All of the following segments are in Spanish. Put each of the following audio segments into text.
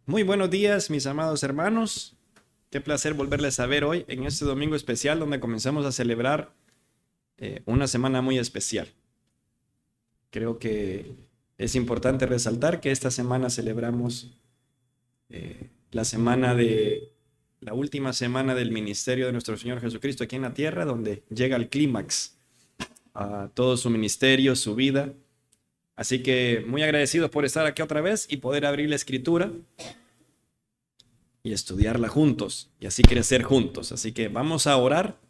Muy buenos días, mis amados hermanos. Qué placer volverles a ver hoy en este domingo especial donde comenzamos a celebrar una semana muy especial. Creo que es importante resaltar que esta semana celebramos la semana de la última semana del ministerio de nuestro Señor Jesucristo aquí en la tierra, donde llega el clímax a todo su ministerio, su vida. Así que muy agradecidos por estar aquí otra vez y poder abrir la escritura y estudiarla juntos y así crecer juntos. Así que vamos a orar,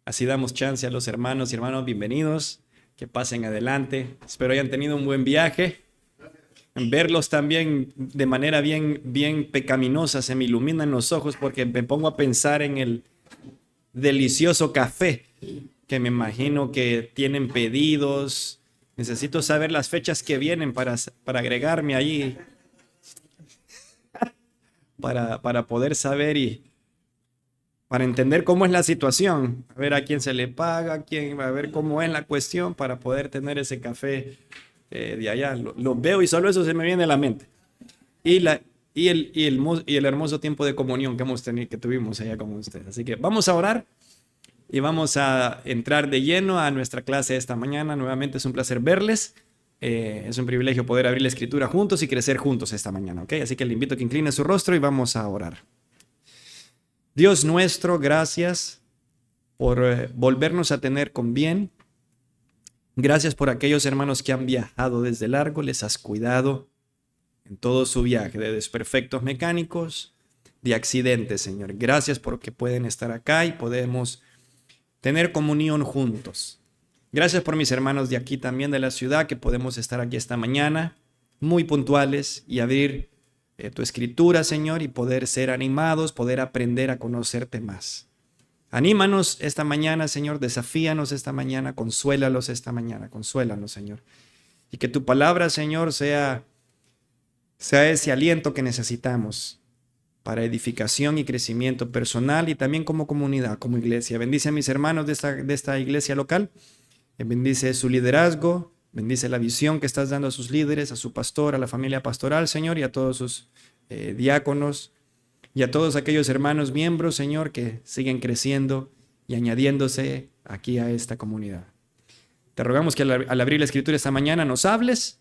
así damos chance a los hermanos y hermanos bienvenidos, que pasen adelante. Espero hayan tenido un buen viaje. Verlos también de manera bien pecaminosa se me iluminan los ojos porque me pongo a pensar en el delicioso café que me imagino que tienen pedidos. Necesito saber las fechas que vienen para agregarme allí, para poder saber y para entender cómo es la situación, a ver a quién se le paga, a ver cómo es la cuestión para poder tener ese café de allá. Lo veo y solo eso se me viene a la mente. Y, la, y el hermoso tiempo de comunión que hemos tenido, que tuvimos allá con ustedes. Así que vamos a orar y vamos a entrar de lleno a nuestra clase esta mañana. Nuevamente es un placer verles. Es un privilegio poder abrir la escritura juntos y crecer juntos esta mañana, ¿ok? Así que le invito a que incline su rostro y vamos a orar. Dios nuestro, gracias por volvernos a tener con bien. Gracias por aquellos hermanos que han viajado desde largo, les has cuidado en todo su viaje, de desperfectos mecánicos, de accidentes, Señor. Gracias porque pueden estar acá y podemos tener comunión juntos. Gracias por mis hermanos de aquí también de la ciudad, que podemos estar aquí esta mañana, muy puntuales y abrir tu escritura, Señor, y poder ser animados, poder aprender a conocerte más. Anímanos esta mañana, Señor, desafíanos esta mañana, consuélalos esta mañana, consuélanos, Señor. Y que tu palabra, Señor, sea ese aliento que necesitamos para edificación y crecimiento personal y también como comunidad, como iglesia. Bendice a mis hermanos de esta iglesia local, bendice su liderazgo, bendice la visión que estás dando a sus líderes, a su pastor, a la familia pastoral, Señor, y a todos sus diáconos, y a todos aquellos hermanos miembros, Señor, que siguen creciendo y añadiéndose aquí a esta comunidad. Te rogamos que al abrir la escritura esta mañana nos hables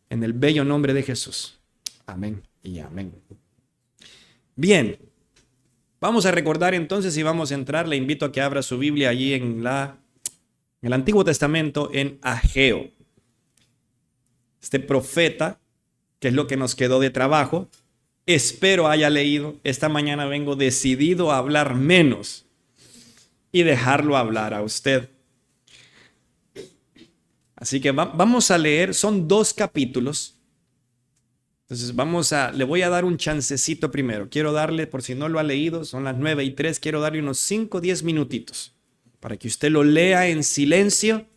en el bello nombre de Jesús. Amén y amén. Bien, vamos a recordar entonces y vamos a entrar. Le invito a que abra su Biblia allí en el Antiguo Testamento, en Ageo. Este profeta, que es lo que nos quedó de trabajo, espero haya leído. Esta mañana vengo decidido a hablar menos y dejarlo hablar a usted. Así que vamos a leer, son 2 capítulos. Entonces le voy a dar un chancecito primero. Quiero darle, por si no lo ha leído, son las 9:03, quiero darle unos 5 o 10 minutitos para que usted lo lea en silencio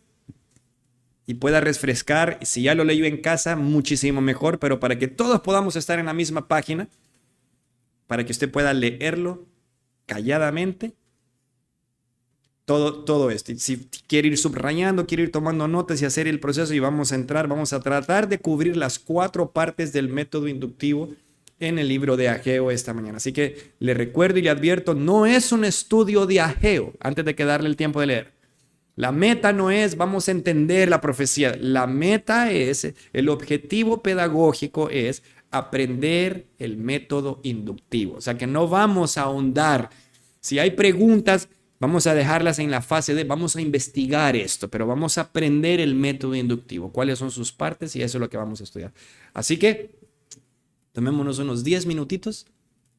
y pueda refrescar. Si ya lo leyó en casa, muchísimo mejor, pero para que todos podamos estar en la misma página, para que usted pueda leerlo calladamente, todo esto. Y si quiere ir subrayando, quiere ir tomando notas y hacer el proceso, y vamos a tratar de cubrir las 4 partes del método inductivo en el libro de Ageo esta mañana. Así que le recuerdo y le advierto, no es un estudio de Ageo, antes de que darle el tiempo de leer. La meta no es, vamos a entender la profecía. La meta es, el objetivo pedagógico es aprender el método inductivo. O sea que no vamos a ahondar. Si hay preguntas, vamos a dejarlas en la fase de, vamos a investigar esto, pero vamos a aprender el método inductivo, cuáles son sus partes, y eso es lo que vamos a estudiar. Así que tomémonos unos 10 minutitos,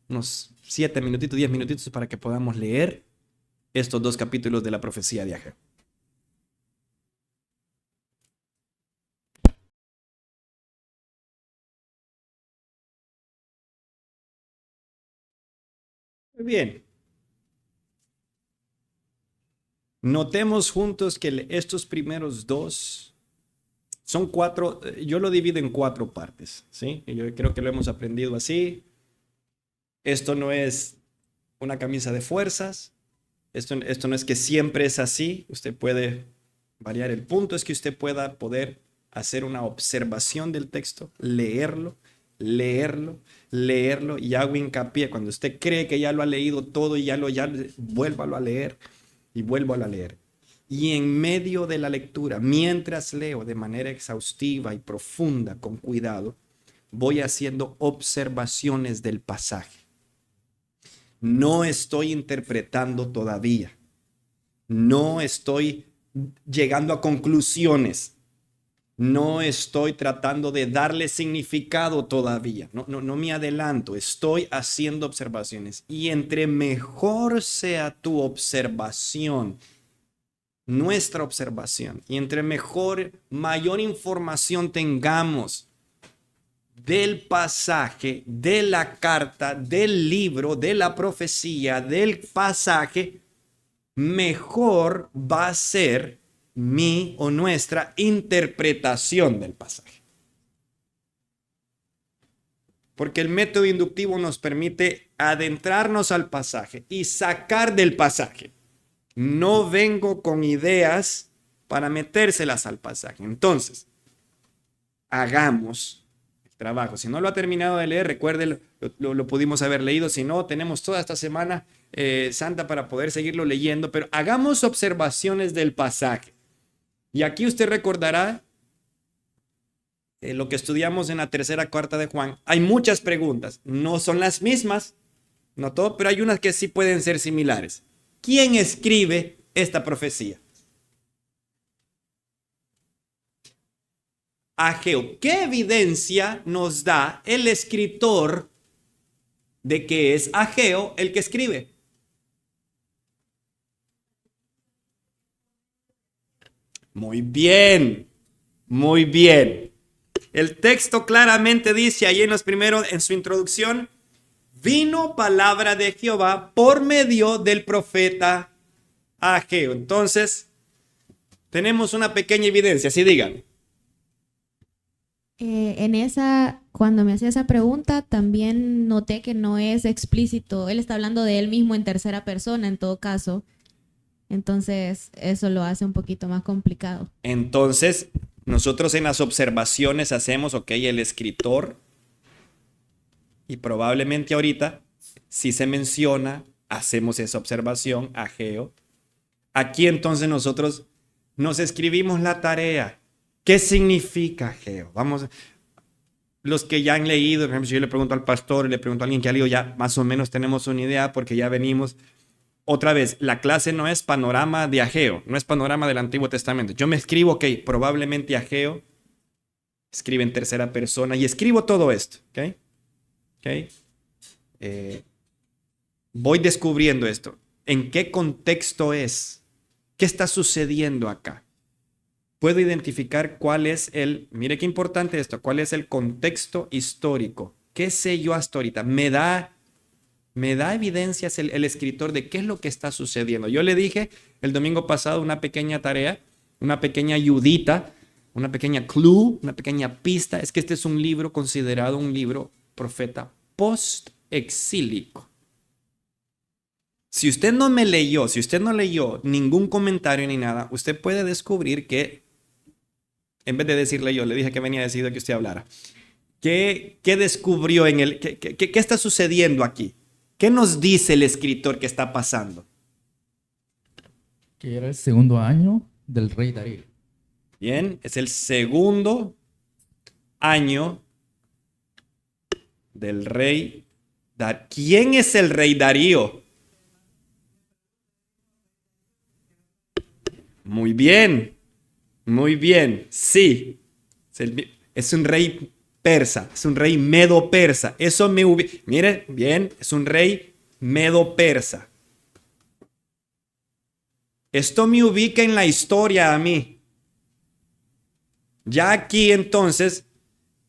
unos 7 minutitos, 10 minutitos para que podamos leer estos 2 capítulos de la profecía de Ageo. Muy bien. Notemos juntos que estos primeros 2 son 4, yo lo divido en 4 partes, ¿sí? Y yo creo que lo hemos aprendido así. Esto no es una camisa de fuerzas, esto no es que siempre es así, usted puede variar. El punto es que usted pueda poder hacer una observación del texto, leerlo leerlo, leerlo, y hago hincapié, cuando usted cree que ya lo ha leído todo y vuélvalo a leer y vuélvalo a leer. Y en medio de la lectura, mientras leo de manera exhaustiva y profunda, con cuidado, voy haciendo observaciones del pasaje. No estoy interpretando todavía. No estoy llegando a conclusiones. No estoy tratando de darle significado todavía. No me adelanto. Estoy haciendo observaciones. Y entre mejor sea tu observación, nuestra observación, y entre mayor información tengamos del pasaje, de la carta, del libro, de la profecía, del pasaje, mejor va a ser mi o nuestra interpretación del pasaje. Porque el método inductivo nos permite adentrarnos al pasaje y sacar del pasaje. No vengo con ideas para metérselas al pasaje. Entonces, hagamos el trabajo. Si no lo ha terminado de leer, recuerde, lo pudimos haber leído. Si no, tenemos toda esta semana santa para poder seguirlo leyendo. Pero hagamos observaciones del pasaje. Y aquí usted recordará lo que estudiamos en la tercera carta de Juan. Hay muchas preguntas. No son las mismas, no todo, pero hay unas que sí pueden ser similares. ¿Quién escribe esta profecía? Ageo. ¿Qué evidencia nos da el escritor de que es Ageo el que escribe? Muy bien, muy bien. El texto claramente dice ahí en su introducción, vino palabra de Jehová por medio del profeta Ageo. Entonces, tenemos una pequeña evidencia, sí, digan. Cuando me hacía esa pregunta, también noté que no es explícito. Él está hablando de él mismo en tercera persona, en todo caso. Entonces, eso lo hace un poquito más complicado. Entonces, nosotros en las observaciones hacemos, el escritor, y probablemente ahorita, si se menciona, hacemos esa observación, Ageo. Aquí entonces nosotros nos escribimos la tarea. ¿Qué significa Ageo? Vamos, los que ya han leído, por ejemplo, si yo le pregunto al pastor, le pregunto a alguien que ha leído, ya más o menos tenemos una idea porque ya venimos. Otra vez, la clase no es panorama de Ageo, no es panorama del Antiguo Testamento. Yo me escribo, probablemente Ageo escribe en tercera persona y escribo todo esto, voy descubriendo esto. ¿En qué contexto es? ¿Qué está sucediendo acá? Puedo identificar mire qué importante esto, cuál es el contexto histórico. ¿Qué sé yo hasta ahorita? Me da evidencias el escritor de qué es lo que está sucediendo. Yo le dije el domingo pasado una pequeña tarea, una pequeña ayudita, una pequeña clue, una pequeña pista. Es que este es un libro considerado un libro profeta post-exílico. Si usted no leyó ningún comentario ni nada, usted puede descubrir que, en vez de decirle yo, le dije que venía decidido que usted hablara. ¿Qué descubrió qué está sucediendo aquí? ¿Qué nos dice el escritor que está pasando? Que era el segundo año del rey Darío. Bien, es el segundo año del rey Darío. ¿Quién es el rey Darío? Muy bien, sí. Es un rey persa, es un rey medo-persa. Eso me ubica. Mire, bien, es un rey medo-persa. Esto me ubica en la historia a mí. Ya aquí entonces,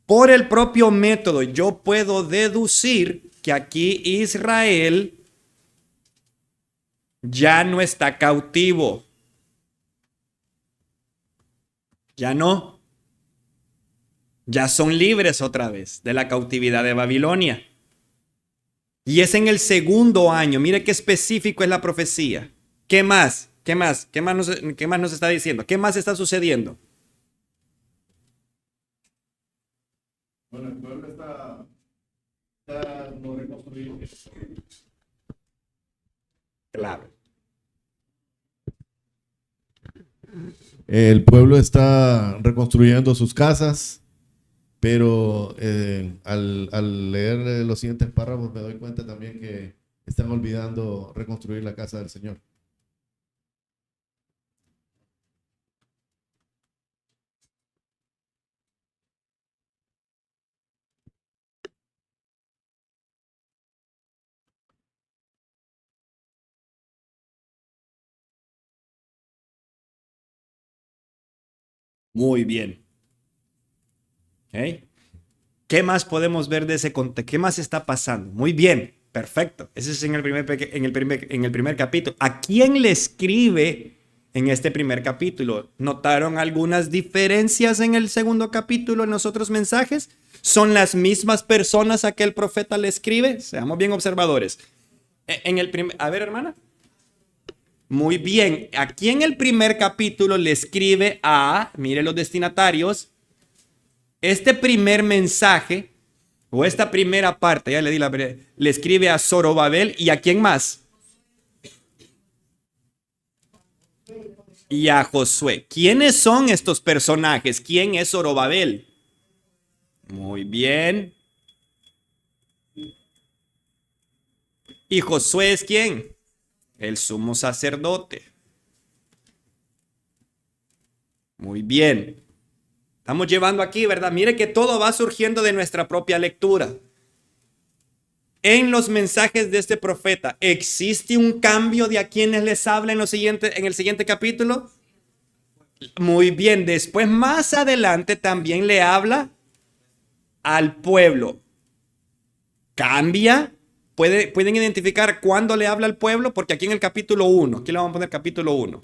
por el propio método, yo puedo deducir que aquí Israel ya no está cautivo. Ya no. Ya son libres otra vez de la cautividad de Babilonia. Y es en el segundo año. Mire qué específico es la profecía. ¿Qué más? ¿Qué más nos está diciendo? ¿Qué más está sucediendo? Bueno, el pueblo está no reconstruido. Claro. El pueblo está reconstruyendo sus casas, pero al leer los siguientes párrafos me doy cuenta también que están olvidando reconstruir la casa del Señor. Muy bien. ¿Ok? ¿Qué más podemos ver de ese contexto? ¿Qué más está pasando? Muy bien, perfecto. Ese es en el primer capítulo. ¿A quién le escribe en este primer capítulo? ¿Notaron algunas diferencias en el segundo capítulo en los otros mensajes? ¿Son las mismas personas a que el profeta le escribe? Seamos bien observadores. A ver, hermana. Muy bien. Aquí en el primer capítulo le escribe mire los destinatarios, este primer mensaje o esta primera parte, ya le escribe a Zorobabel y a quién más. Y a Josué. ¿Quiénes son estos personajes? ¿Quién es Zorobabel? Muy bien. ¿Y Josué es quién? El sumo sacerdote. Muy bien. Estamos llevando aquí, ¿verdad? Mire que todo va surgiendo de nuestra propia lectura. En los mensajes de este profeta, ¿existe un cambio de a quienes les habla en el siguiente capítulo? Muy bien. Después, más adelante, también le habla al pueblo. ¿Cambia? ¿Pueden identificar cuándo le habla al pueblo? Porque aquí en el capítulo 1, aquí le vamos a poner capítulo 1.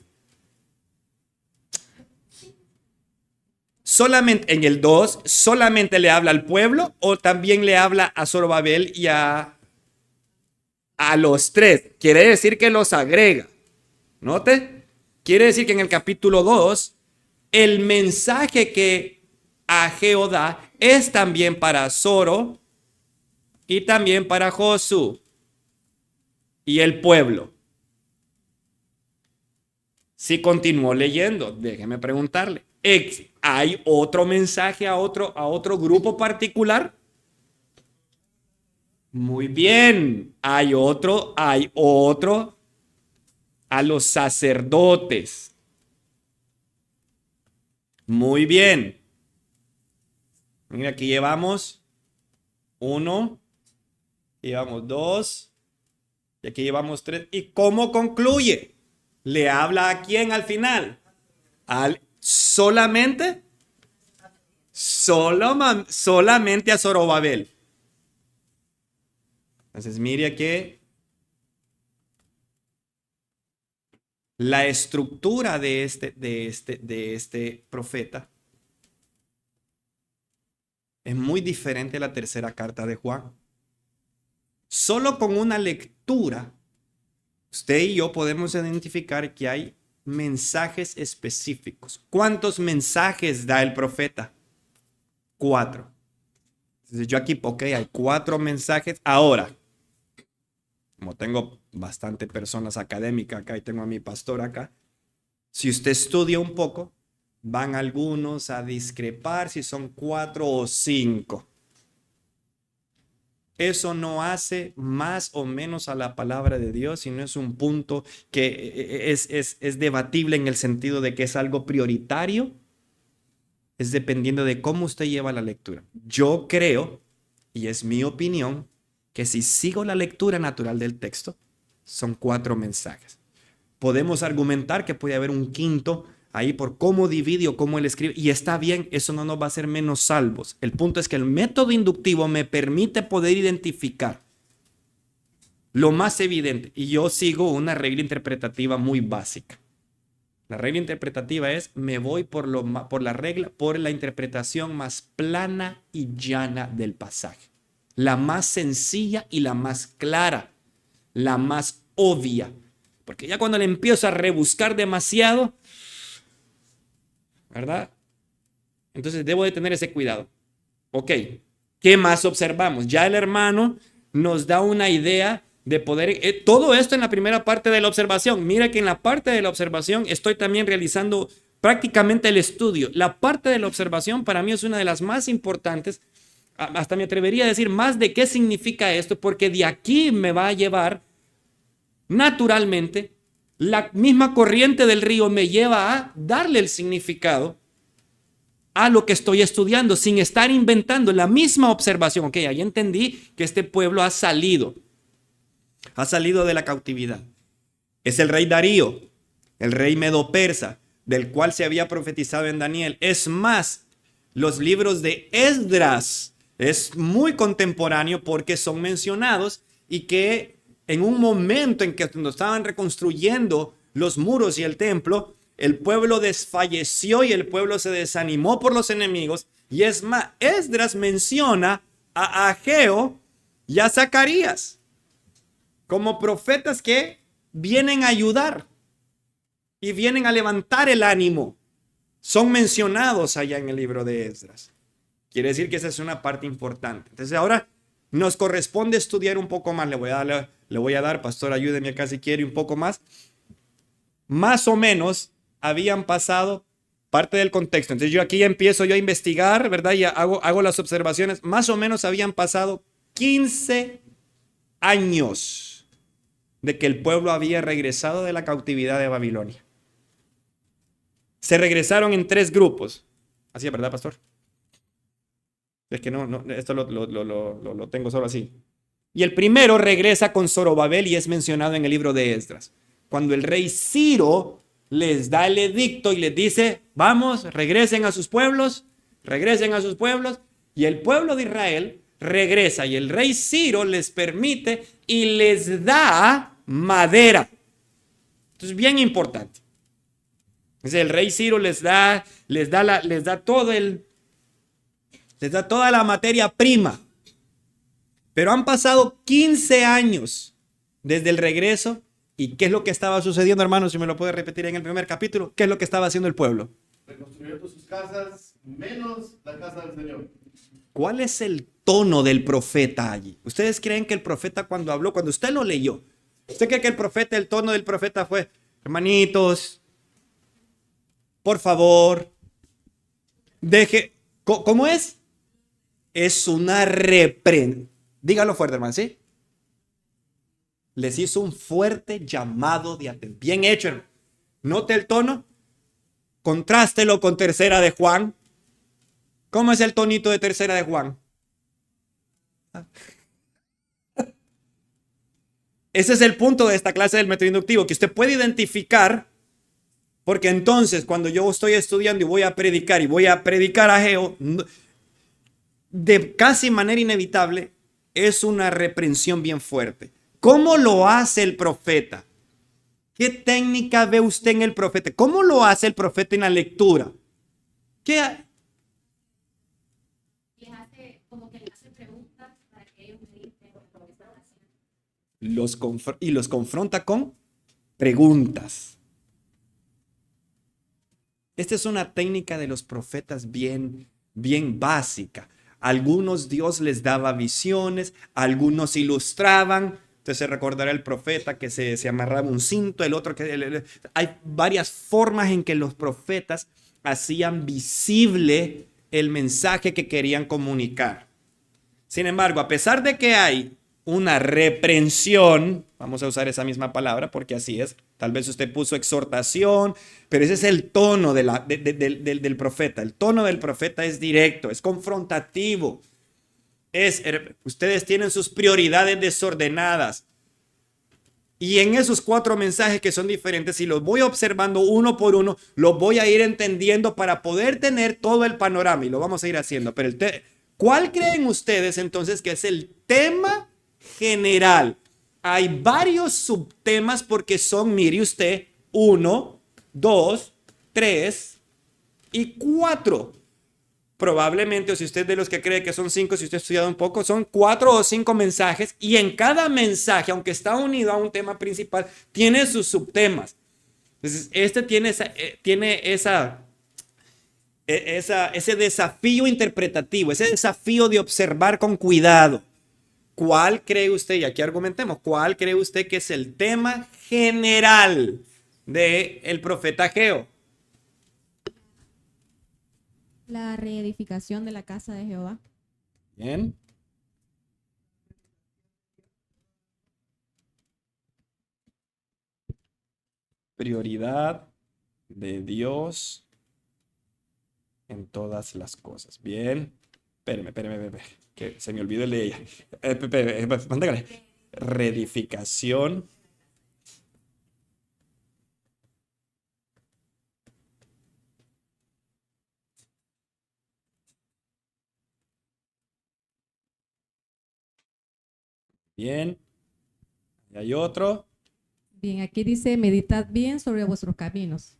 Solamente en el 2, solamente le habla al pueblo o también le habla a Zorobabel y a los tres. Quiere decir que los agrega. Note. Quiere decir que en el capítulo 2, el mensaje que Ageo da es también para Zoro y también para Josué y el pueblo. Si continúo leyendo, déjeme preguntarle. ¿Hay otro mensaje a otro grupo particular? Muy bien. Hay otro a los sacerdotes. Muy bien. Mira, aquí llevamos 1, llevamos 2 y aquí llevamos 3. ¿Y cómo concluye? ¿Le habla a quién al final? Solamente a Zorobabel. Entonces, mire que la estructura de este profeta es muy diferente a la tercera carta de Juan. Solo con una lectura, usted y yo podemos identificar que hay mensajes específicos. ¿Cuántos mensajes da el profeta? 4. Entonces yo aquí, ok, hay 4 mensajes. Ahora, como tengo bastante personas académicas acá y tengo a mi pastor acá, si usted estudia un poco, van algunos a discrepar si son 4 o 5. Eso no hace más o menos a la palabra de Dios, sino es un punto que es debatible en el sentido de que es algo prioritario. Es dependiendo de cómo usted lleva la lectura. Yo creo, y es mi opinión, que si sigo la lectura natural del texto, son 4 mensajes. Podemos argumentar que puede haber un quinto ahí por cómo divide o cómo él escribe, y está bien, eso no nos va a hacer menos salvos. El punto es que el método inductivo me permite poder identificar lo más evidente, y yo sigo una regla interpretativa muy básica. La regla interpretativa es, me voy por la interpretación más plana y llana del pasaje. La más sencilla y la más clara, la más obvia. Porque ya cuando le empiezo a rebuscar demasiado, ¿verdad? Entonces debo de tener ese cuidado. Ok, ¿Qué más observamos? Ya el hermano nos da una idea de poder, todo esto en la primera parte de la observación. Mira que en la parte de la observación estoy también realizando prácticamente el estudio. La parte de la observación para mí es una de las más importantes. Hasta me atrevería a decir más de qué significa esto, porque de aquí me va a llevar naturalmente, la misma corriente del río me lleva a darle el significado a lo que estoy estudiando sin estar inventando la misma observación. Ok, ahí entendí que este pueblo ha salido de la cautividad. Es el rey Darío, el rey medo-persa, del cual se había profetizado en Daniel. Es más, los libros de Esdras es muy contemporáneo porque son mencionados y que en un momento en que cuando estaban reconstruyendo los muros y el templo, el pueblo desfalleció y el pueblo se desanimó por los enemigos. Y es más, Esdras menciona a Ageo y a Zacarías como profetas que vienen a ayudar y vienen a levantar el ánimo. Son mencionados allá en el libro de Esdras. Quiere decir que esa es una parte importante. Entonces ahora nos corresponde estudiar un poco más. Le voy a dar, pastor, ayúdeme acá si quiere un poco más. Más o menos habían pasado parte del contexto. Entonces yo aquí ya empiezo yo a investigar, ¿verdad? Y hago las observaciones. Más o menos habían pasado 15 años de que el pueblo había regresado de la cautividad de Babilonia. Se regresaron en 3 grupos. Así es, ¿verdad, pastor? Es que no esto lo tengo solo así. Y el primero regresa con Zorobabel y es mencionado en el libro de Esdras. Cuando el rey Ciro les da el edicto y les dice, vamos, regresen a sus pueblos. Y el pueblo de Israel regresa y el rey Ciro les permite y les da madera. Entonces, bien importante. Entonces, el rey Ciro les da toda la materia prima. Pero han pasado 15 años desde el regreso. ¿Y qué es lo que estaba sucediendo, hermanos? Si me lo puede repetir en el primer capítulo. ¿Qué es lo que estaba haciendo el pueblo? Reconstruyendo sus casas, menos la casa del Señor. ¿Cuál es el tono del profeta allí? ¿Ustedes creen que el profeta cuando habló, cuando usted lo leyó, usted cree que el tono del profeta fue, hermanitos, por favor, ¿cómo es? Es una reprensión. Dígalo fuerte, hermano, ¿sí? Les hizo un fuerte llamado de atención. Bien hecho, hermano. Note el tono. Contrástelo con Tercera de Juan. ¿Cómo es el tonito de Tercera de Juan? Ese es el punto de esta clase del método inductivo, que usted puede identificar, porque entonces cuando yo estoy estudiando y voy a predicar a Ageo, de casi manera inevitable, es una reprensión bien fuerte. ¿Cómo lo hace el profeta? ¿Qué técnica ve usted en el profeta? ¿Cómo lo hace el profeta en la lectura? ¿Qué? Les hace preguntas para que ellos mediten lo que están haciendo. Los confronta con preguntas. Esta es una técnica de los profetas bien básica. Algunos Dios les daba visiones, algunos ilustraban. Entonces se recordará el profeta que se amarraba un cinto, el otro que... Hay varias formas en que los profetas hacían visible el mensaje que querían comunicar. Sin embargo, a pesar de que hay una reprensión, vamos a usar esa misma palabra porque así es, tal vez usted puso exhortación, pero ese es el tono del profeta. El tono del profeta es directo, es confrontativo. Ustedes tienen sus prioridades desordenadas. Y en esos 4 mensajes que son diferentes, si los voy observando uno por uno, los voy a ir entendiendo para poder tener todo el panorama. Y lo vamos a ir haciendo. Pero ¿cuál creen ustedes entonces que es el tema general? Hay varios subtemas porque son, mire usted, 1, 2, 3 y 4. Probablemente, o si usted es de los que cree que son 5, si usted ha estudiado un poco, son 4 o 5 mensajes y en cada mensaje, aunque está unido a un tema principal, tiene sus subtemas. Entonces, este tiene ese desafío interpretativo, ese desafío de observar con cuidado. ¿Cuál cree usted, y aquí argumentemos, cuál cree usted que es el tema general del profeta Ageo? La reedificación de la casa de Jehová. Bien. Prioridad de Dios en todas las cosas. Bien. Espérame, que se me olvidó el de ella. Mándale. Reedificación. Bien. Y hay otro. Bien, aquí dice, meditad bien sobre vuestros caminos,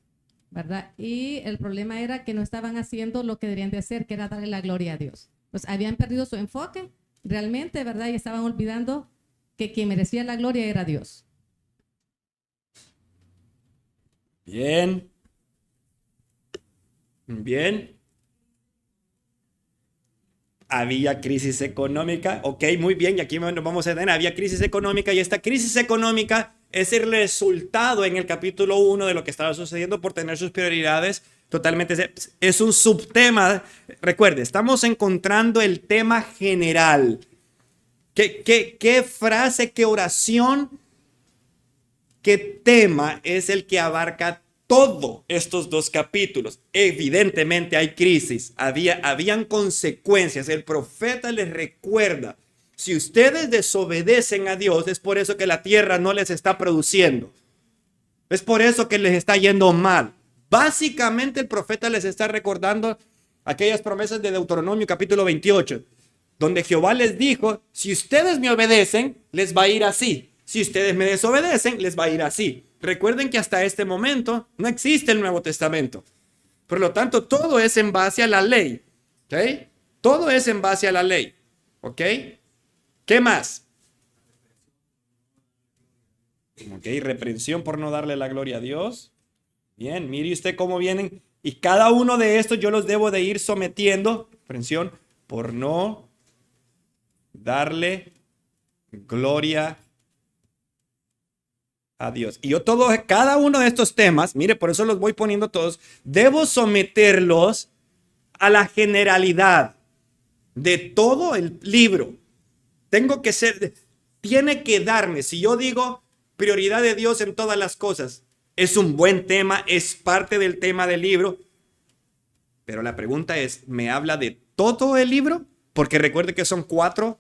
¿verdad? Y el problema era que no estaban haciendo lo que deberían de hacer, que era darle la gloria a Dios. Pues habían perdido su enfoque realmente, ¿verdad? Y estaban olvidando que quien merecía la gloria era Dios. Bien. Bien. Había crisis económica, ok, muy bien, y aquí nos vamos a detener. Había crisis económica y esta crisis económica es el resultado en el capítulo 1 de lo que estaba sucediendo por tener sus prioridades totalmente. Es un subtema. Recuerde, estamos encontrando el tema general. ¿Qué frase, qué oración, qué tema es el que abarca todos estos dos capítulos? Evidentemente hay crisis, habían consecuencias. El profeta les recuerda, si ustedes desobedecen a Dios, es por eso que la tierra no les está produciendo. Es por eso que les está yendo mal. Básicamente el profeta les está recordando aquellas promesas de Deuteronomio capítulo 28, donde Jehová les dijo, si ustedes me obedecen, les va a ir así. Si ustedes me desobedecen, les va a ir así. Recuerden que hasta este momento no existe el Nuevo Testamento. Por lo tanto, todo es en base a la ley. ¿Ok? Todo es en base a la ley. ¿Ok? ¿Qué más? Ok, reprensión por no darle la gloria a Dios. Bien, mire usted cómo vienen. Y cada uno de estos yo los debo de ir sometiendo. Reprensión por no darle gloria a Dios. Y yo cada uno de estos temas, mire, por eso los voy poniendo todos, debo someterlos a la generalidad de todo el libro. Tiene que darme, si yo digo prioridad de Dios en todas las cosas, es un buen tema, es parte del tema del libro, pero la pregunta es, ¿me habla de todo el libro? Porque recuerde que son cuatro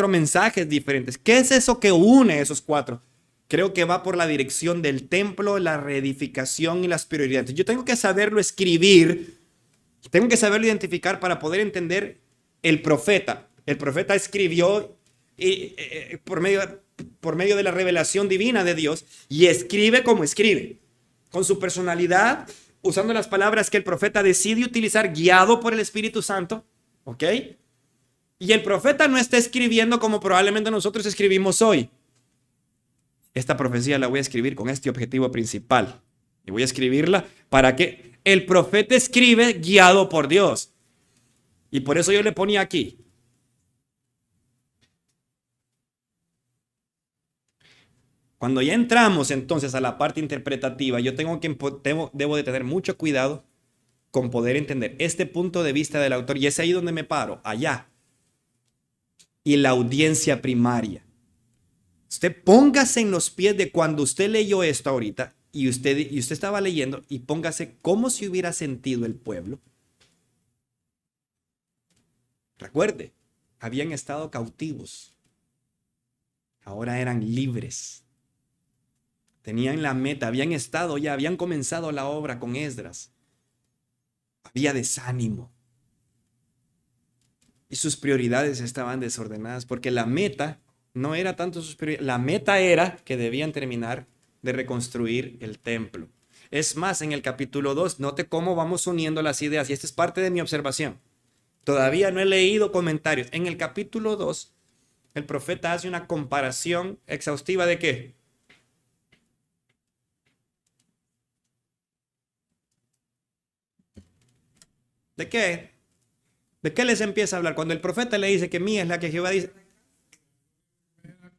mensajes diferentes. ¿Qué es eso que une esos cuatro? Creo que va por la dirección del templo, la reedificación y las prioridades. Yo tengo que saberlo escribir, tengo que saberlo identificar para poder entender el profeta. El profeta escribió por medio de la revelación divina de Dios y escribe como escribe, con su personalidad, usando las palabras que el profeta decide utilizar, guiado por el Espíritu Santo. ¿Ok? Y el profeta no está escribiendo como probablemente nosotros escribimos hoy. Esta profecía la voy a escribir con este objetivo principal. Y voy a escribirla para que el profeta escribe guiado por Dios. Y por eso yo le ponía aquí. Cuando ya entramos entonces a la parte interpretativa, yo debo de tener mucho cuidado con poder entender este punto de vista del autor. Y es ahí donde me paro, allá. Y la audiencia primaria. Usted póngase en los pies de cuando usted leyó esto ahorita y usted estaba leyendo y póngase cómo se hubiera sentido el pueblo. Recuerde, habían estado cautivos. Ahora eran libres. Tenían la meta, habían comenzado la obra con Esdras. Había desánimo. Y sus prioridades estaban desordenadas porque la meta no era tanto sus prioridades. La meta era que debían terminar de reconstruir el templo. Es más, en el capítulo 2, note cómo vamos uniendo las ideas. Y esta es parte de mi observación. Todavía no he leído comentarios. En el capítulo 2, el profeta hace una comparación exhaustiva de ¿qué? ¿De qué? ¿De qué les empieza a hablar? Cuando el profeta le dice que mía es la que Jehová dice.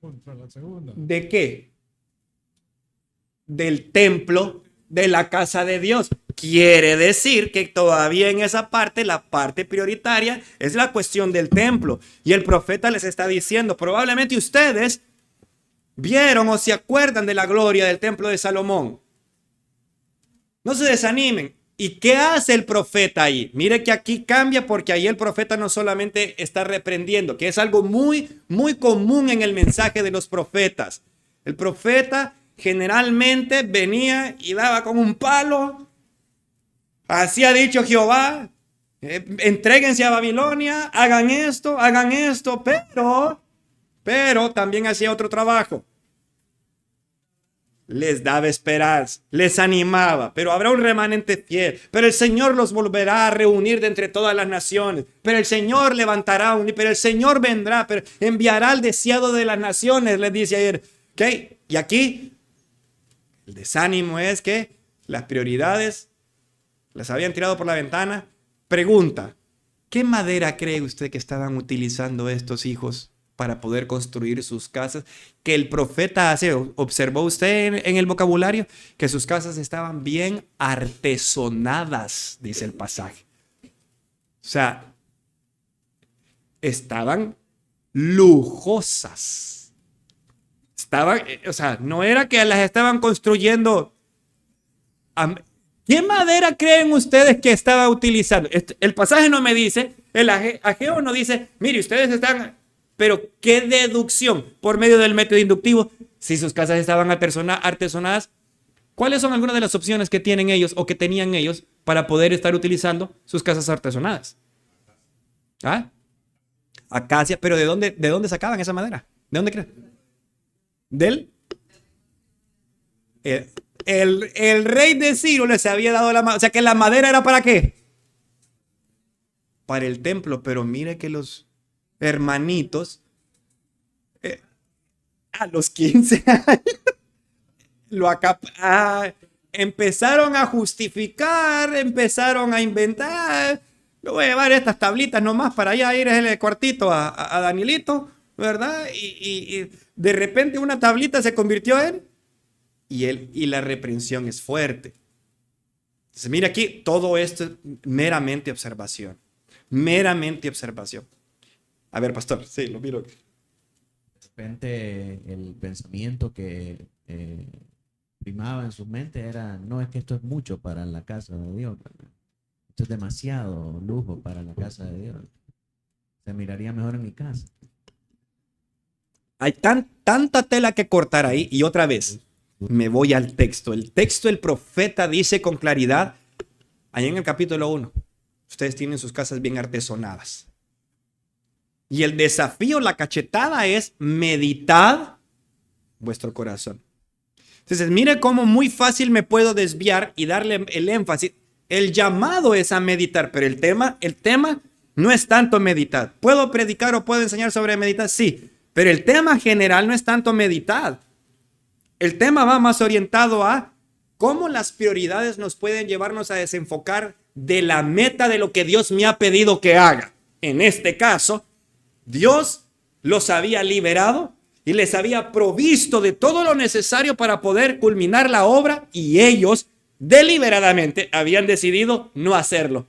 Contra la segunda. ¿De qué? Del templo de la casa de Dios. Quiere decir que todavía en esa parte, la parte prioritaria es la cuestión del templo. Y el profeta les está diciendo, probablemente ustedes vieron o se acuerdan de la gloria del templo de Salomón. No se desanimen. ¿Y qué hace el profeta ahí? Mire que aquí cambia, porque ahí el profeta no solamente está reprendiendo, que es algo muy, muy común en el mensaje de los profetas. El profeta generalmente venía y daba con un palo. Así ha dicho Jehová, entréguense a Babilonia, hagan esto, pero también hacía otro trabajo. Les daba esperanza, les animaba, pero habrá un remanente fiel, pero el Señor los volverá a reunir de entre todas las naciones, pero el Señor levantará pero el Señor vendrá, pero enviará al deseado de las naciones, les dice ayer. ¿Okay? Y aquí el desánimo es que las prioridades las habían tirado por la ventana. Pregunta, ¿qué madera cree usted que estaban utilizando estos hijos para poder construir sus casas? Que el profeta hace, ¿observó usted en el vocabulario? Que sus casas estaban bien artesonadas, dice el pasaje. O sea, estaban lujosas. Estaban, o sea, no era que las estaban construyendo. ¿Qué madera creen ustedes que estaba utilizando? El pasaje no me dice, el Ageo no dice, mire, ustedes están. Pero ¿qué deducción? Por medio del método inductivo, si sus casas estaban artesonadas, ¿cuáles son algunas de las opciones que tienen ellos o que tenían ellos para poder estar utilizando sus casas artesonadas? ¿Ah? Acacia, pero ¿de dónde sacaban esa madera? ¿De dónde creen? ¿Del? El rey de Ciro les había dado la madera. O sea que la madera era ¿para qué? Para el templo, pero mire que los hermanitos a los 15 años empezaron a justificar, empezaron a inventar. Le voy a llevar estas tablitas nomás para allá ir al cuartito a Danielito, ¿verdad? Y de repente una tablita se convirtió en y la reprensión es fuerte. Entonces, mira aquí, todo esto es meramente observación. Meramente observación. A ver, pastor, sí, lo miro. De repente el pensamiento que primaba en su mente era, no, es que esto es mucho para la casa de Dios, ¿verdad? Esto es demasiado lujo para la casa de Dios. Se miraría mejor en mi casa. Hay tanta tela que cortar ahí. Y otra vez, me voy al texto. El texto del profeta dice con claridad, ahí en el capítulo 1, ustedes tienen sus casas bien artesonadas. Y el desafío, la cachetada es meditad vuestro corazón. Entonces, mire cómo muy fácil me puedo desviar y darle el énfasis. El llamado es a meditar, pero el tema no es tanto meditar. ¿Puedo predicar o puedo enseñar sobre meditar? Sí, pero el tema general no es tanto meditar. El tema va más orientado a cómo las prioridades nos pueden llevarnos a desenfocar de la meta de lo que Dios me ha pedido que haga. En este caso, Dios los había liberado y les había provisto de todo lo necesario para poder culminar la obra y ellos deliberadamente habían decidido no hacerlo.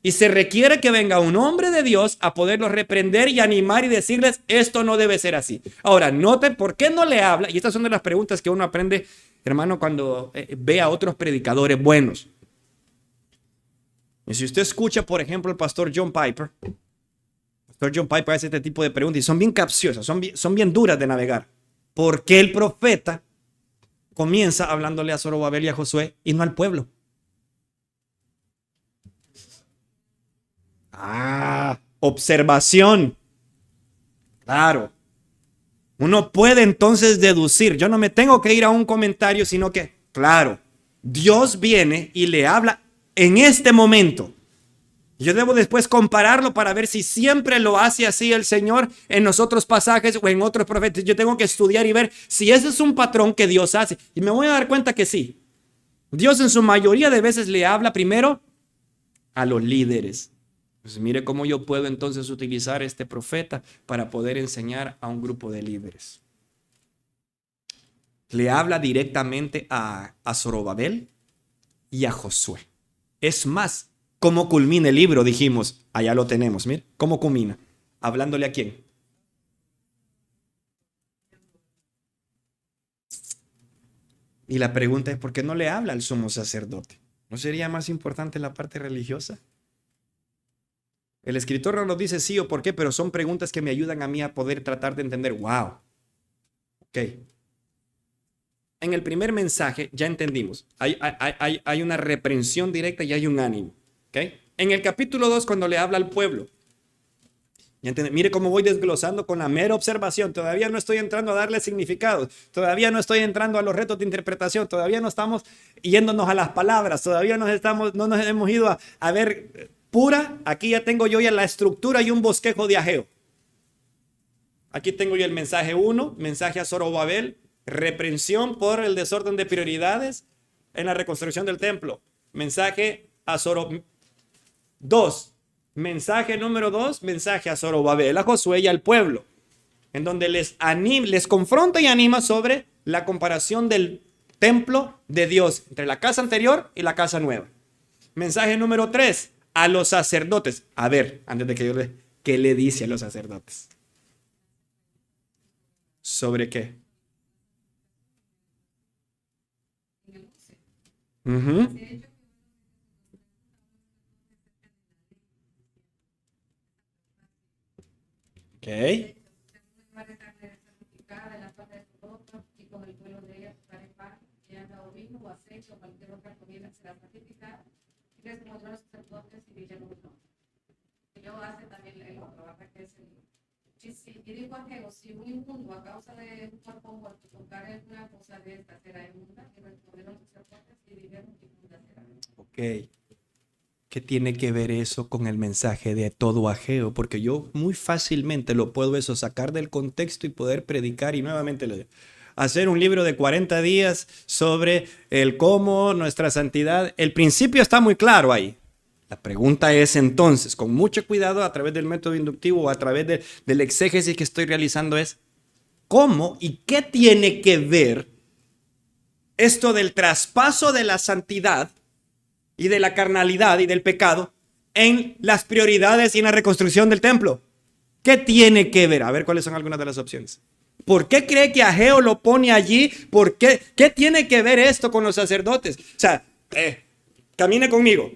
Y se requiere que venga un hombre de Dios a poderlos reprender y animar y decirles, esto no debe ser así. Ahora, noten por qué no le habla. Y estas son de las preguntas que uno aprende, hermano, cuando ve a otros predicadores buenos. Y si usted escucha, por ejemplo, el pastor John Piper. Pastor John Piper hace este tipo de preguntas y son bien capciosas, son bien duras de navegar. ¿Por qué el profeta comienza hablándole a Zorobabel y a Josué y no al pueblo? Observación. Claro. Uno puede entonces deducir. Yo no me tengo que ir a un comentario, sino que, claro, Dios viene y le habla en este momento. Yo debo después compararlo para ver si siempre lo hace así el Señor en los otros pasajes o en otros profetas. Yo tengo que estudiar y ver si ese es un patrón que Dios hace. Y me voy a dar cuenta que sí. Dios en su mayoría de veces le habla primero a los líderes. Pues mire cómo yo puedo entonces utilizar este profeta para poder enseñar a un grupo de líderes. Le habla directamente a Zorobabel y a Josué. Es más, ¿cómo culmina el libro? Dijimos, allá lo tenemos, mire, ¿cómo culmina? ¿Hablándole a quién? Y la pregunta es, ¿por qué no le habla al sumo sacerdote? ¿No sería más importante la parte religiosa? El escritor no nos dice sí o por qué, pero son preguntas que me ayudan a mí a poder tratar de entender. ¡Wow! Ok. En el primer mensaje ya entendimos. Hay una reprensión directa y hay un ánimo. ¿Ok? En el capítulo 2, cuando le habla al pueblo, ya entiende, mire cómo voy desglosando con la mera observación. Todavía no estoy entrando a darle significados. Todavía no estoy entrando a los retos de interpretación. Todavía no estamos yéndonos a las palabras. Todavía no nos hemos ido a ver pura. Aquí ya tengo yo ya la estructura y un bosquejo de Ageo. Aquí tengo yo el mensaje 1, mensaje a Zorobabel, reprensión por el desorden de prioridades en la reconstrucción del templo. Mensaje a Zorobabel. 2. Mensaje número 2, mensaje a Zorobabel, a Josué y al pueblo, en donde les confronta y anima sobre la comparación del templo de Dios entre la casa anterior y la casa nueva. Mensaje número 3, a los sacerdotes. A ver, antes de que yo le... ¿Qué le dice a los sacerdotes? ¿Sobre qué? Ok. Y dijo Ageo, si un inmundo a causa de un cuerpo muerto tocar alguna cosa de esta será inmunda, y respondieron los sacerdotes y dijeron inmunda será. Ok. ¿Qué tiene que ver eso con el mensaje de todo Ageo? Porque yo muy fácilmente lo puedo eso sacar del contexto y poder predicar y nuevamente hacer un libro de 40 días sobre el cómo nuestra santidad. El principio está muy claro ahí. La pregunta es entonces, con mucho cuidado a través del método inductivo o a través del exégesis que estoy realizando es, ¿cómo y qué tiene que ver esto del traspaso de la santidad y de la carnalidad y del pecado en las prioridades y en la reconstrucción del templo? ¿Qué tiene que ver? A ver cuáles son algunas de las opciones. ¿Por qué cree que Ageo lo pone allí? ¿Por qué? ¿Qué tiene que ver esto con los sacerdotes? O sea, camine conmigo.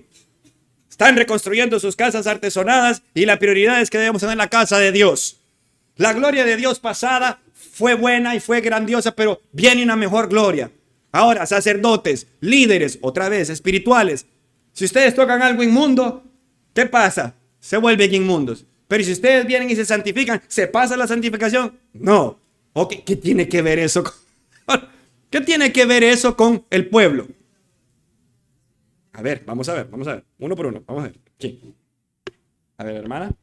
Están reconstruyendo sus casas artesonadas y la prioridad es que debemos tener la casa de Dios. La gloria de Dios pasada fue buena y fue grandiosa, pero viene una mejor gloria. Ahora, sacerdotes, líderes, otra vez, espirituales. Si ustedes tocan algo inmundo, ¿qué pasa? Se vuelven inmundos. Pero si ustedes vienen y se santifican, ¿se pasa la santificación? No. Okay, ¿qué tiene que ver eso ¿Qué tiene que ver eso con el pueblo? A ver, vamos a ver. Uno por uno, vamos a ver. ¿Quién? A ver, hermana.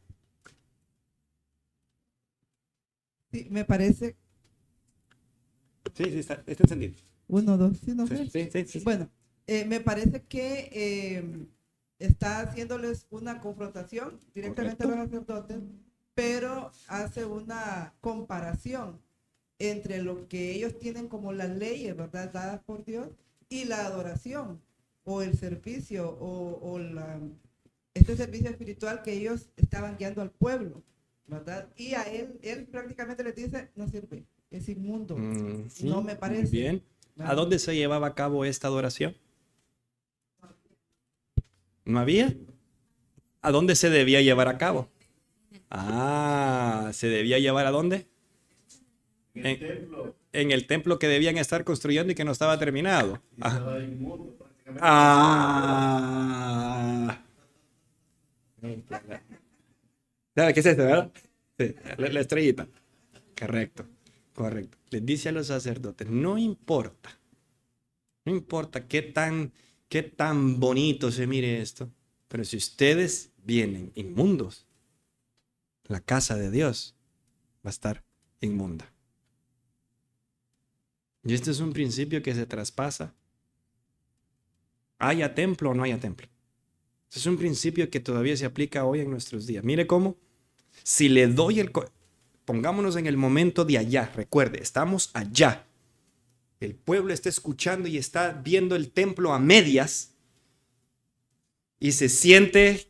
Sí, me parece. Sí, está encendido. 1, 2, ¿sí, no? Sí. Bueno, me parece que está haciéndoles una confrontación directamente Correcto. a los sacerdotes, pero hace una comparación entre lo que ellos tienen como las leyes, ¿verdad?, dadas por Dios, y la adoración o el servicio este servicio espiritual que ellos estaban guiando al pueblo, ¿verdad? Y a él prácticamente les dice, no sirve, es inmundo, Sí, no me parece. muy bien. ¿A dónde se llevaba a cabo esta adoración? ¿No había? ¿A dónde se debía llevar a cabo? ¿se debía llevar a dónde? En el templo que debían estar construyendo y que no estaba terminado. ¿Sabe qué es esto, verdad? Sí, la estrellita. Correcto. Les dice a los sacerdotes, no importa qué tan bonito se mire esto, pero si ustedes vienen inmundos, la casa de Dios va a estar inmunda. Y este es un principio que se traspasa. Haya templo o no haya templo. Es un principio que todavía se aplica hoy en nuestros días. Mire cómo, si le doy pongámonos en el momento de allá, recuerde, estamos allá. El pueblo está escuchando y está viendo el templo a medias y se siente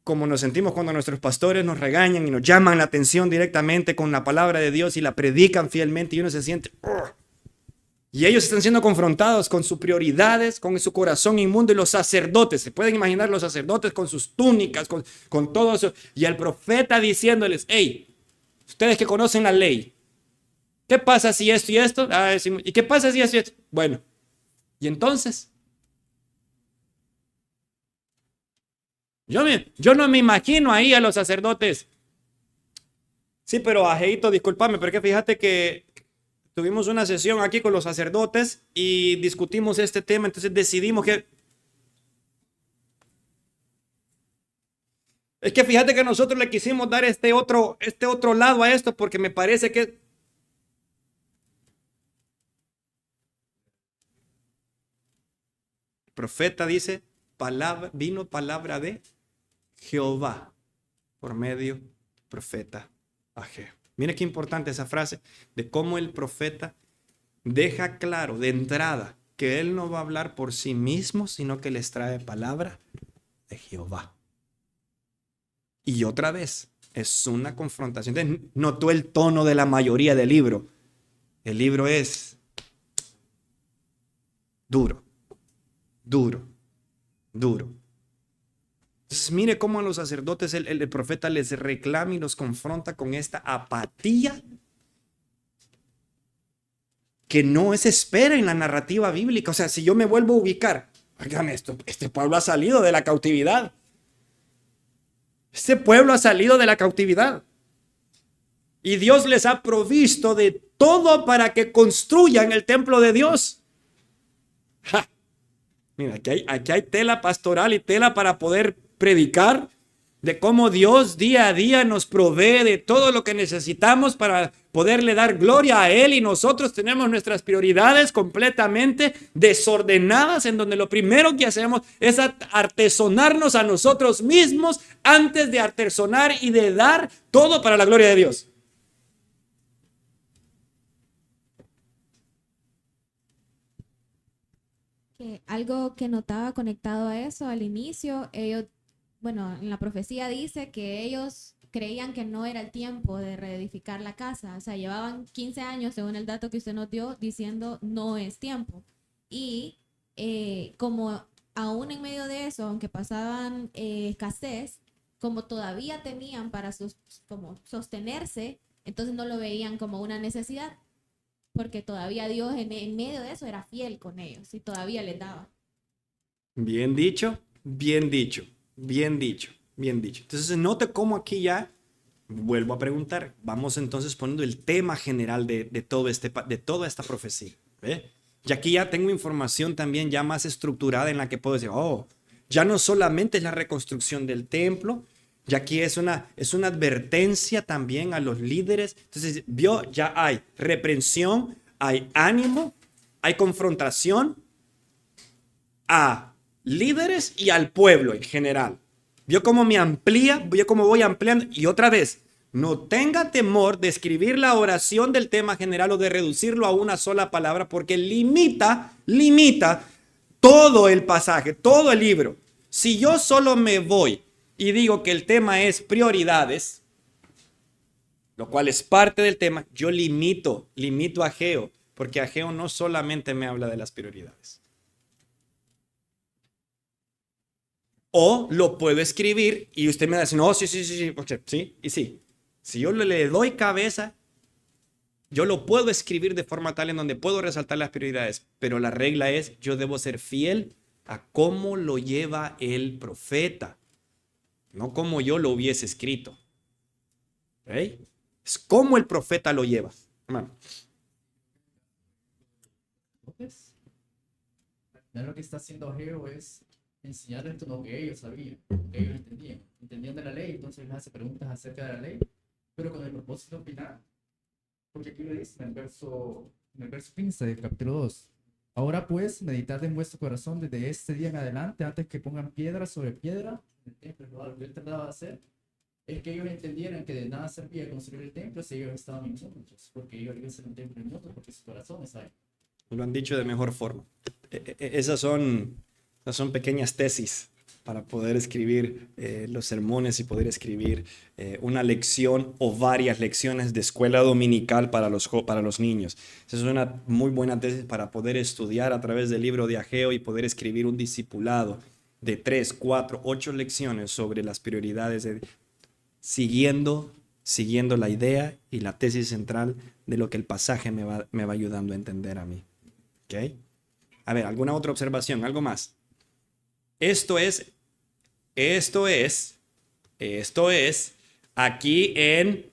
como nos sentimos cuando nuestros pastores nos regañan y nos llaman la atención directamente con la palabra de Dios y la predican fielmente y uno se siente... ¡oh! Y ellos están siendo confrontados con sus prioridades, con su corazón inmundo y los sacerdotes. Se pueden imaginar los sacerdotes con sus túnicas, con todo eso. Y el profeta diciéndoles, hey, ustedes que conocen la ley, ¿qué pasa si esto y esto? ¿Y qué pasa si esto y esto? Bueno, y entonces... Yo no me imagino ahí a los sacerdotes. Sí, pero Ajeito, discúlpame, pero que fíjate que tuvimos una sesión aquí con los sacerdotes y discutimos este tema, entonces decidimos que... Es que fíjate que nosotros le quisimos dar este otro lado a esto porque me parece que... El profeta dice, vino palabra de Jehová por medio del profeta Ageo. Mire qué importante esa frase de cómo el profeta deja claro de entrada que él no va a hablar por sí mismo, sino que les trae palabra de Jehová. Y otra vez, es una confrontación. Entonces, notó el tono de la mayoría del libro. El libro es duro, duro, duro. Entonces, mire cómo a los sacerdotes el profeta les reclama y los confronta con esta apatía que no se espera en la narrativa bíblica. O sea, si yo me vuelvo a ubicar, oigan esto, este pueblo ha salido de la cautividad. Este pueblo ha salido de la cautividad. Y Dios les ha provisto de todo para que construyan el templo de Dios. ¡Ja! Mira, aquí hay tela pastoral y tela para poder predicar de cómo Dios día a día nos provee de todo lo que necesitamos para poderle dar gloria a Él, y nosotros tenemos nuestras prioridades completamente desordenadas, en donde lo primero que hacemos es artesonarnos a nosotros mismos antes de artesonar y de dar todo para la gloria de Dios. Algo que notaba conectado a eso al inicio, ellos, bueno, en la profecía dice que ellos creían que no era el tiempo de reedificar la casa. O sea, llevaban 15 años, según el dato que usted nos dio, diciendo no es tiempo. Y como aún en medio de eso, aunque pasaban escasez, como todavía tenían para como sostenerse, entonces no lo veían como una necesidad, porque todavía Dios en medio de eso era fiel con ellos y todavía les daba. Bien dicho, bien dicho, bien dicho, bien dicho. Entonces note cómo aquí ya vuelvo a preguntar. Vamos entonces poniendo el tema general de toda esta profecía. ¿Ve? Y aquí ya tengo información también ya más estructurada en la que puedo decir, oh, ya no solamente es la reconstrucción del templo, y aquí es una advertencia también a los líderes. Entonces, vio, ya hay reprensión, hay ánimo, hay confrontación a líderes y al pueblo en general. Vio cómo me amplía, vio cómo voy ampliando. Y otra vez, no tenga temor de escribir la oración del tema general o de reducirlo a una sola palabra, porque limita todo el pasaje, todo el libro. Si yo solo me voy y digo que el tema es prioridades, lo cual es parte del tema, yo limito a Ageo, porque Ageo no solamente me habla de las prioridades. O lo puedo escribir y usted me dice, no, sí, okay, sí, y sí. Si yo le doy cabeza, yo lo puedo escribir de forma tal en donde puedo resaltar las prioridades, pero la regla es, yo debo ser fiel a cómo lo lleva el profeta. No como yo lo hubiese escrito. ¿Okay? Es como el profeta lo lleva. Hermano. Entonces, lo que está haciendo Ageo es enseñarles lo que ellos sabían, que ellos entendían de la ley. Entonces les hace preguntas acerca de la ley, pero con el propósito final. Porque aquí lo dice en el verso 15 del capítulo 2. Ahora pues, meditad en vuestro corazón desde este día en adelante, antes que pongan piedra sobre piedra en el templo. Lo que él trataba de hacer es que ellos entendieran que de nada servía construir el templo si ellos estaban inútiles, porque ellos iban a ser un templo inútil, porque su corazón está ahí. Lo han dicho de mejor forma. Esas son pequeñas tesis para poder escribir los sermones y poder escribir una lección o varias lecciones de escuela dominical para los niños. Esa es una muy buena tesis para poder estudiar a través del libro de Ageo y poder escribir un discipulado de 3, 4, 8 lecciones sobre las prioridades, siguiendo la idea y la tesis central de lo que el pasaje me va ayudando a entender a mí. ¿Ok? A ver, ¿alguna otra observación? ¿Algo más? Esto es aquí en...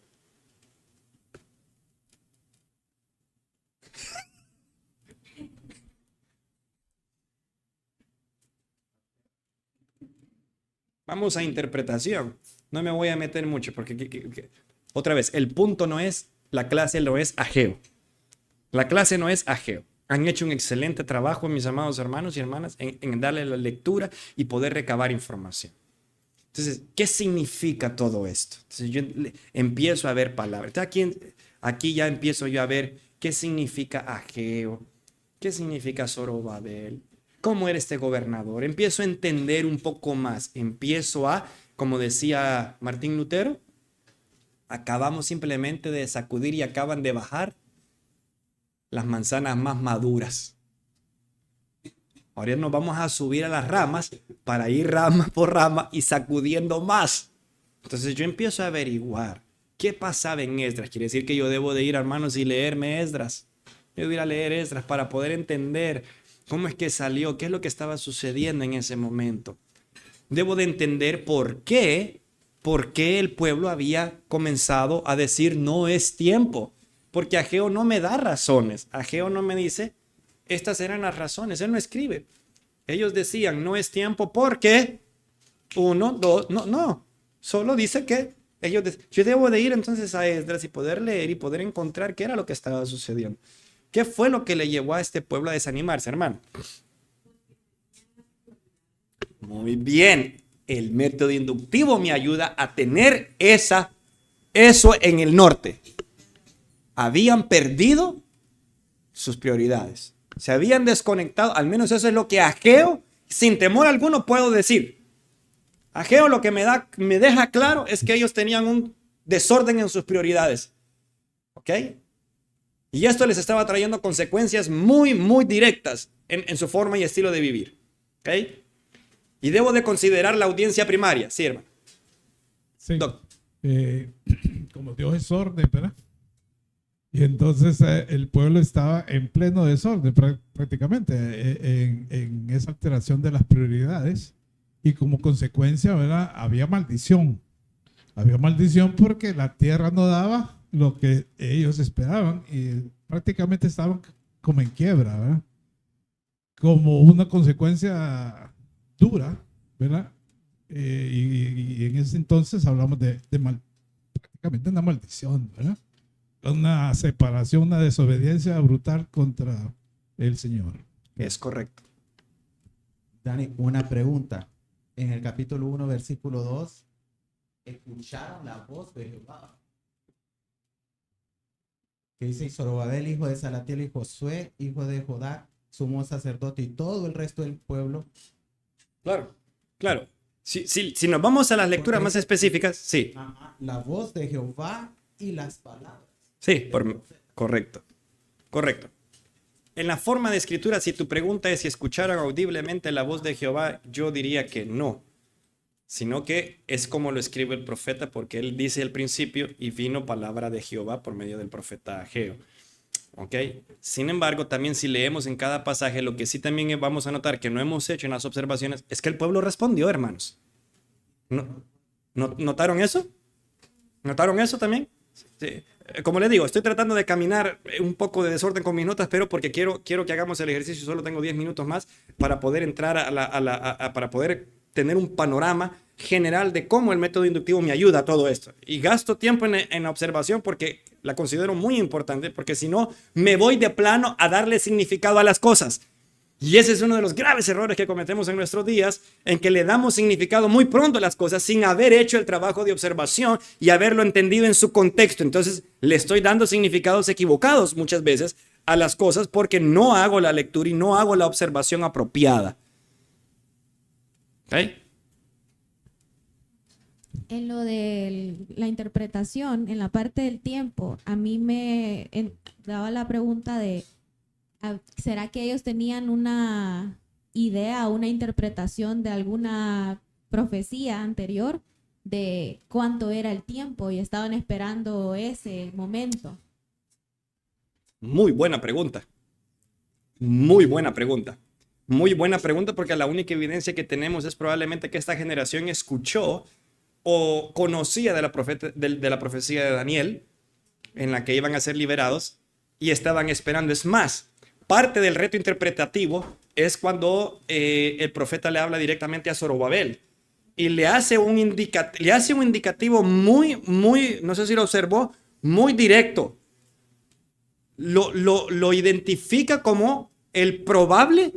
Vamos a interpretación. No me voy a meter mucho porque otra vez, el punto no es, la clase no es Ageo. La clase no es Ageo. Han hecho un excelente trabajo, mis amados hermanos y hermanas, en darle la lectura y poder recabar información. Entonces, ¿qué significa todo esto? Entonces, yo empiezo a ver palabras. Aquí ya empiezo yo a ver qué significa Ageo, qué significa Zorobabel, cómo era este gobernador. Empiezo a entender un poco más. Empiezo a, como decía Martín Lutero, acabamos simplemente de sacudir y acaban de bajar las manzanas más maduras. Ahora nos vamos a subir a las ramas para ir rama por rama y sacudiendo más. Entonces yo empiezo a averiguar qué pasaba en Esdras. Quiere decir que yo debo de ir, hermanos, y leerme Esdras. Debo ir a leer Esdras para poder entender cómo es que salió, qué es lo que estaba sucediendo en ese momento. Debo de entender por qué el pueblo había comenzado a decir no es tiempo. Porque Ageo no me da razones. Ageo no me dice, estas eran las razones. Él no escribe. Ellos decían, no es tiempo porque 1, 2, no. Solo dice que yo debo de ir entonces a Esdras y poder leer y poder encontrar qué era lo que estaba sucediendo. ¿Qué fue lo que le llevó a este pueblo a desanimarse, hermano? Muy bien. El método inductivo me ayuda a tener eso en el norte. Habían perdido sus prioridades. Se habían desconectado. Al menos eso es lo que Ageo, sin temor alguno, puedo decir. Ageo lo que me deja claro es que ellos tenían un desorden en sus prioridades. ¿Ok? Y esto les estaba trayendo consecuencias muy, muy directas en su forma y estilo de vivir. ¿Ok? Y debo de considerar la audiencia primaria. Sí, hermano. Sí. Como Dios es orden, ¿verdad? Y entonces el pueblo estaba en pleno desorden prácticamente en esa alteración de las prioridades y como consecuencia, ¿verdad? Había maldición porque la tierra no daba lo que ellos esperaban y prácticamente estaban como en quiebra, ¿verdad? Como una consecuencia dura, ¿verdad? Y en ese entonces hablamos prácticamente una maldición, ¿verdad? Una separación, una desobediencia brutal contra el Señor. Es correcto. Dani, una pregunta. En el capítulo 1, versículo 2, escucharon la voz de Jehová. Que dice, y Zorobabel, hijo de Salatiel, y Josué, hijo de Jodá, sumo sacerdote, y todo el resto del pueblo. Claro. Si nos vamos a las lecturas más específicas, sí. La voz de Jehová y las palabras. Sí, correcto. En la forma de escritura, si tu pregunta es si escucharon audiblemente la voz de Jehová, yo diría que no, sino que es como lo escribe el profeta, porque él dice al principio, y vino palabra de Jehová por medio del profeta Ageo. ¿Ok? Sin embargo, también si leemos en cada pasaje, lo que sí también vamos a notar que no hemos hecho en las observaciones, es que el pueblo respondió, hermanos. ¿Notaron eso? ¿Notaron eso también? Sí. Como les digo, estoy tratando de caminar un poco de desorden con mis notas, pero porque quiero que hagamos el ejercicio, solo tengo 10 minutos más para poder entrar para poder tener un panorama general de cómo el método inductivo me ayuda a todo esto. Y gasto tiempo en la observación porque La considero muy importante porque si no, me voy de plano a darle significado a las cosas. Y ese es uno de los graves errores que cometemos en nuestros días, en que le damos significado muy pronto a las cosas sin haber hecho el trabajo de observación y haberlo entendido en su contexto. Entonces, le estoy dando significados equivocados muchas veces a las cosas porque no hago la lectura y no hago la observación apropiada. ¿Ok? En lo de la interpretación, en la parte del tiempo, a mí me daba la pregunta de, ¿será que ellos tenían una idea, una interpretación de alguna profecía anterior de cuánto era el tiempo y estaban esperando ese momento? Muy buena pregunta. Muy buena pregunta. Muy buena pregunta porque la única evidencia que tenemos es probablemente que esta generación escuchó o conocía de la profecía de Daniel en la que iban a ser liberados y estaban esperando. Es más, parte del reto interpretativo es cuando el profeta le habla directamente a Zorobabel y le hace un indicativo muy, no sé si lo observó, muy directo. Lo identifica como el probable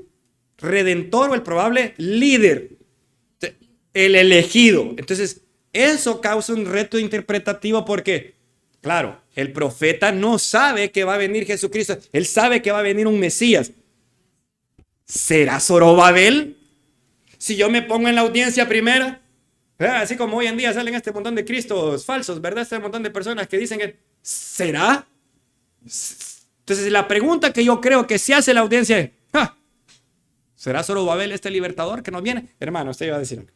redentor o el probable líder, el elegido. Entonces, eso causa un reto interpretativo porque, claro, el profeta no sabe que va a venir Jesucristo, él sabe que va a venir un Mesías. ¿Será Zorobabel? Si yo me pongo en la audiencia primera, así como hoy en día salen este montón de cristos falsos, ¿verdad? Este montón de personas que dicen que ¿será? Entonces la pregunta que yo creo que se hace la audiencia es, ¿será Zorobabel este libertador que nos viene? Hermano, usted iba a decir.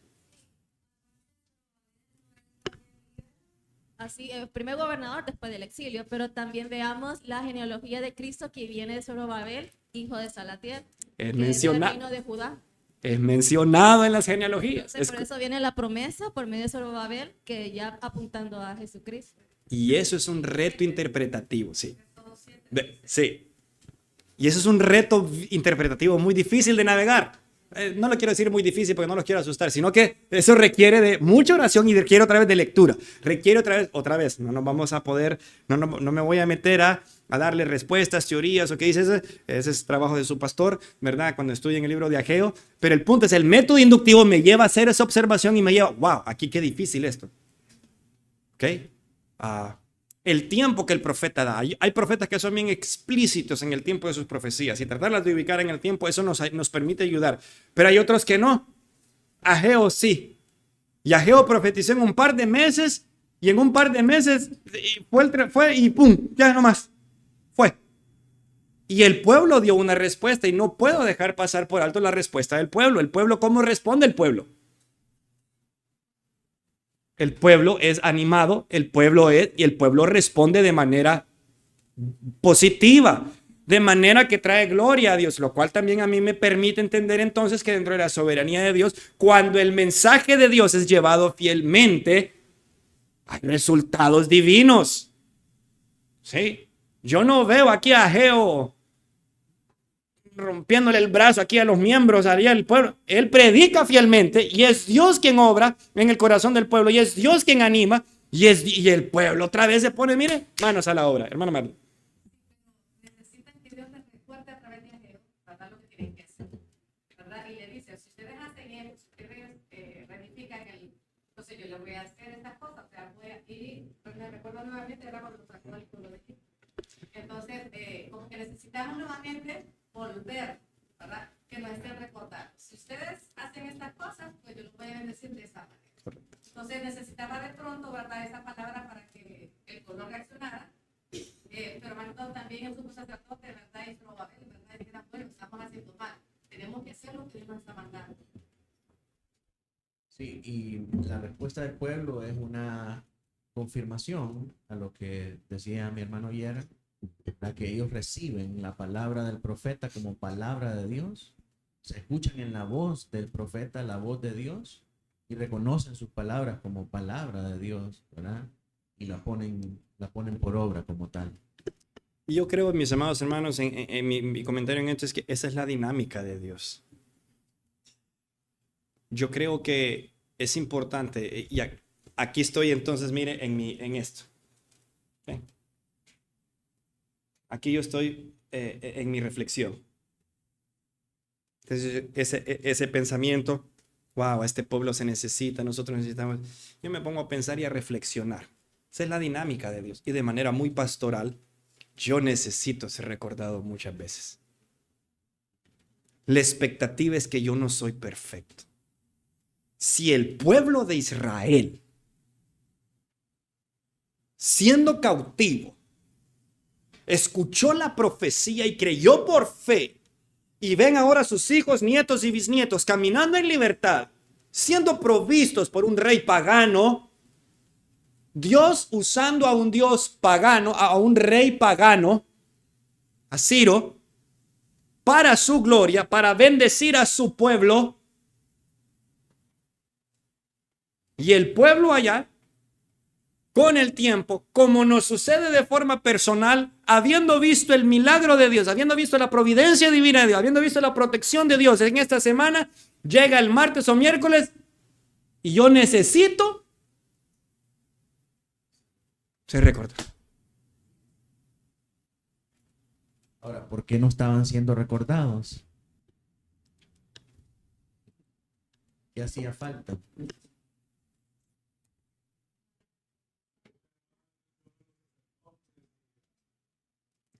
Así, primer gobernador después del exilio, pero también veamos la genealogía de Cristo que viene de Zorobabel, hijo de Salatiel, Es que es del reino de Judá. Es mencionado en las genealogías. Entonces, por eso viene la promesa por medio de Zorobabel, que ya apuntando a Jesucristo. Y eso es un reto interpretativo, sí. Sí. Y eso es un reto interpretativo muy difícil de navegar. No lo quiero decir muy difícil porque no los quiero asustar, sino que eso requiere de mucha oración y requiere otra vez de lectura. Requiere otra vez, no nos vamos a poder, no me voy a meter a darle respuestas, teorías o qué dice ese es trabajo de su pastor, ¿verdad? Cuando estudia en el libro de Ageo. Pero el punto es, el método inductivo me lleva a hacer esa observación y me lleva, wow, aquí qué difícil esto. ¿Ok? El tiempo que el profeta da. Hay profetas que son bien explícitos en el tiempo de sus profecías y tratarlas de ubicar en el tiempo, eso nos permite ayudar. Pero hay otros que no. Ageo sí. Y Ageo profetizó en un par de meses y en un par de meses fue y pum, ya nomás. Fue. Y el pueblo dio una respuesta y no puedo dejar pasar por alto la respuesta del pueblo. El pueblo, ¿cómo responde el pueblo? El pueblo es animado, y el pueblo responde de manera positiva, de manera que trae gloria a Dios, lo cual también a mí me permite entender entonces que dentro de la soberanía de Dios, cuando el mensaje de Dios es llevado fielmente, hay resultados divinos. ¿Sí? Yo no veo aquí a Ageo rompiéndole el brazo aquí a los miembros, haría el pueblo. Él predica fielmente y es Dios quien obra en el corazón del pueblo y es Dios quien anima y el pueblo otra vez se pone, mire, manos a la obra, hermano Marlon. Necesitan que Dios les recuerde a través de Ageo, ¿verdad? Lo que tienen que hacer, ¿verdad? Y le dice, si ustedes hacen eso, si ustedes ratifican entonces yo les voy a hacer estas cosas, o sea, me recuerdo nuevamente, era cuando sacó el pueblo de Egipto. Entonces, como que necesitamos nuevamente volver, ¿verdad? Que nos estén recordando. Si ustedes hacen estas cosas, pues yo los voy a bendecir de esa manera. Entonces necesitaba de pronto, ¿verdad? Esa palabra para que el pueblo reaccionara. Pero más también el sumo sacerdote, ¿verdad? Y Zorobabel, ¿verdad? Y dijera, bueno, estamos haciendo mal. Tenemos que hacer lo que Dios nos está mandando. Sí, y la respuesta del pueblo es una confirmación a lo que decía mi hermano ayer, a que ellos reciben la palabra del profeta como palabra de Dios, se escuchan en la voz del profeta la voz de Dios y reconocen sus palabras como palabra de Dios, ¿verdad? Y la ponen por obra como tal. Y yo creo, mis amados hermanos, en mi comentario en esto es que esa es la dinámica de Dios. Yo creo que es importante, y aquí estoy entonces, mire, en esto. ¿Okay? Aquí yo estoy en mi reflexión. Entonces, ese pensamiento, wow, este pueblo se necesita, nosotros necesitamos. Yo me pongo a pensar y a reflexionar. Esa es la dinámica de Dios. Y de manera muy pastoral, yo necesito ser recordado muchas veces. La expectativa es que yo no soy perfecto. Si el pueblo de Israel, siendo cautivo, escuchó la profecía y creyó por fe, y ven ahora sus hijos, nietos y bisnietos caminando en libertad, siendo provistos por un rey pagano, Dios usando a un Dios pagano, a un rey pagano, a Ciro, para su gloria, para bendecir a su pueblo. Y el pueblo allá, con el tiempo, como nos sucede de forma personal, habiendo visto el milagro de Dios, habiendo visto la providencia divina de Dios, habiendo visto la protección de Dios en esta semana, llega el martes o miércoles y yo necesito ser recordado. Ahora, ¿por qué no estaban siendo recordados? ¿Qué hacía falta?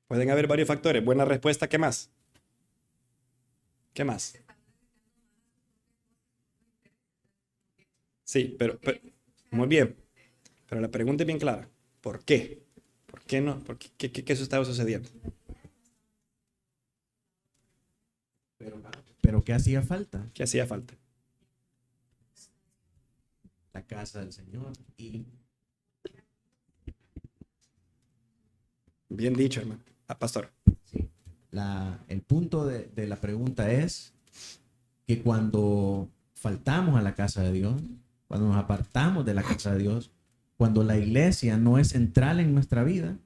Pueden haber varios factores. Buena respuesta. ¿Qué más? ¿Qué más? Sí, pero muy bien. Pero la pregunta es bien clara. ¿Por qué? ¿Por qué no? ¿Qué eso estaba sucediendo? ¿Pero qué hacía falta? ¿Qué hacía falta? La casa del Señor. Y bien dicho, hermano. Pastor. sí, el punto de la pregunta es que cuando faltamos a la casa de Dios, cuando nos apartamos de la casa de Dios, cuando la iglesia no es central en nuestra vida,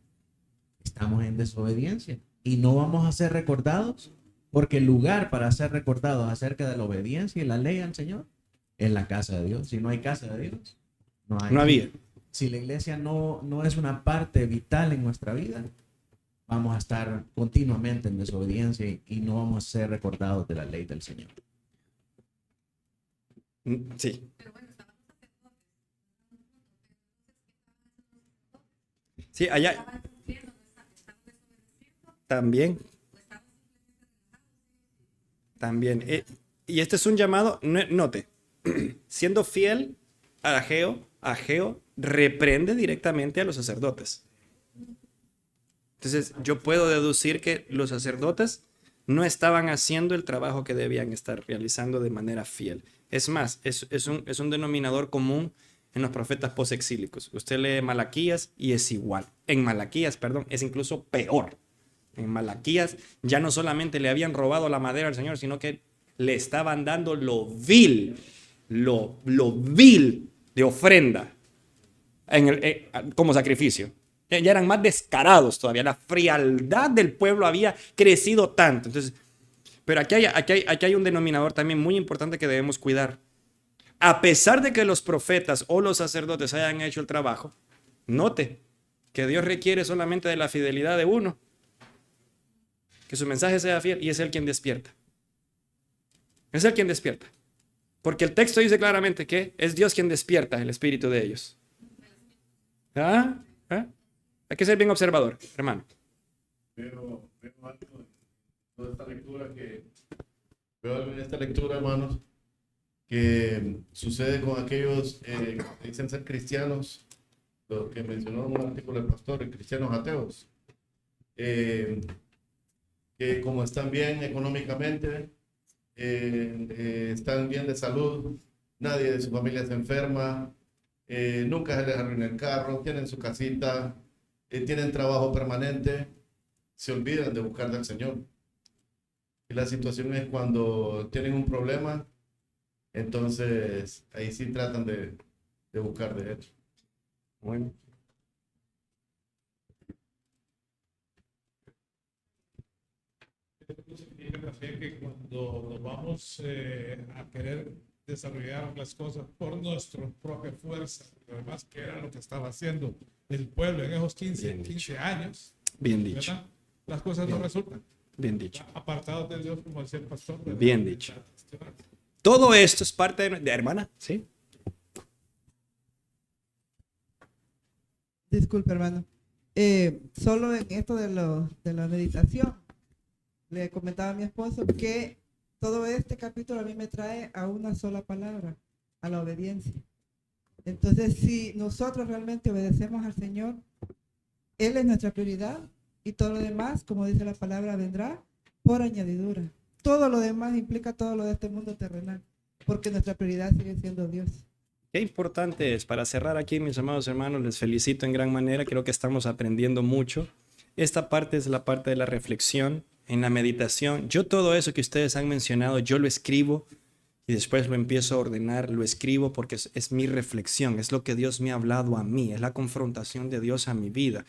estamos en desobediencia y no vamos a ser recordados, porque el lugar para ser recordados acerca de la obediencia y la ley al Señor es la casa de Dios. Si no hay casa de Dios, no había. Si la iglesia no es una parte vital en nuestra vida, vamos a estar continuamente en desobediencia y no vamos a ser recordados de la ley del Señor. Sí. Sí, allá. También. También. Y este es un llamado, note, siendo fiel a Ageo reprende directamente a los sacerdotes. Entonces, yo puedo deducir que los sacerdotes no estaban haciendo el trabajo que debían estar realizando de manera fiel. Es más, es un denominador común en los profetas posexílicos. Usted lee Malaquías y es igual. En Malaquías, perdón, es incluso peor. En Malaquías ya no solamente le habían robado la madera al Señor, sino que le estaban dando lo vil de ofrenda como sacrificio. Ya eran más descarados todavía. La frialdad del pueblo había crecido tanto. Entonces, pero aquí hay un denominador también muy importante que debemos cuidar. A pesar de que los profetas o los sacerdotes hayan hecho el trabajo, note que Dios requiere solamente de la fidelidad de uno. Que su mensaje sea fiel y es Él quien despierta. Es Él quien despierta. Porque el texto dice claramente que es Dios quien despierta el espíritu de ellos. ¿Ah? Hay que ser bien observador, hermano. Veo algo en esta lectura, hermanos, que sucede con aquellos que dicen ser cristianos, los que mencionó en un artículo del pastor, cristianos ateos, que como están bien económicamente, están bien de salud, nadie de su familia se enferma, nunca se les arruina el carro, tienen su casita, tienen trabajo permanente, se olvidan de buscar del Señor. Y la situación es cuando tienen un problema, entonces ahí sí tratan de buscar de Él. Bueno. Esto significa también que cuando nos vamos a querer desarrollar las cosas por nuestra propia fuerza, además que era lo que estaba haciendo el pueblo en esos 15 años. Bien dicho. ¿Verdad? las cosas no resultan. Bien dicho. Apartados de Dios, como decía el pastor. ¿verdad? Bien dicho. Todo esto es parte de hermana, ¿sí? Disculpe, hermano. Solo en esto de la meditación, le comentaba a mi esposo que todo este capítulo a mí me trae a una sola palabra, a la obediencia. Entonces, si nosotros realmente obedecemos al Señor, Él es nuestra prioridad y todo lo demás, como dice la palabra, vendrá por añadidura. Todo lo demás implica todo lo de este mundo terrenal, porque nuestra prioridad sigue siendo Dios. Qué importante es, para cerrar aquí, mis amados hermanos, les felicito en gran manera, creo que estamos aprendiendo mucho. Esta parte es la parte de la reflexión, en la meditación. Yo todo eso que ustedes han mencionado, yo lo escribo y después lo empiezo a ordenar, lo escribo porque es mi reflexión, es lo que Dios me ha hablado a mí, es la confrontación de Dios a mi vida,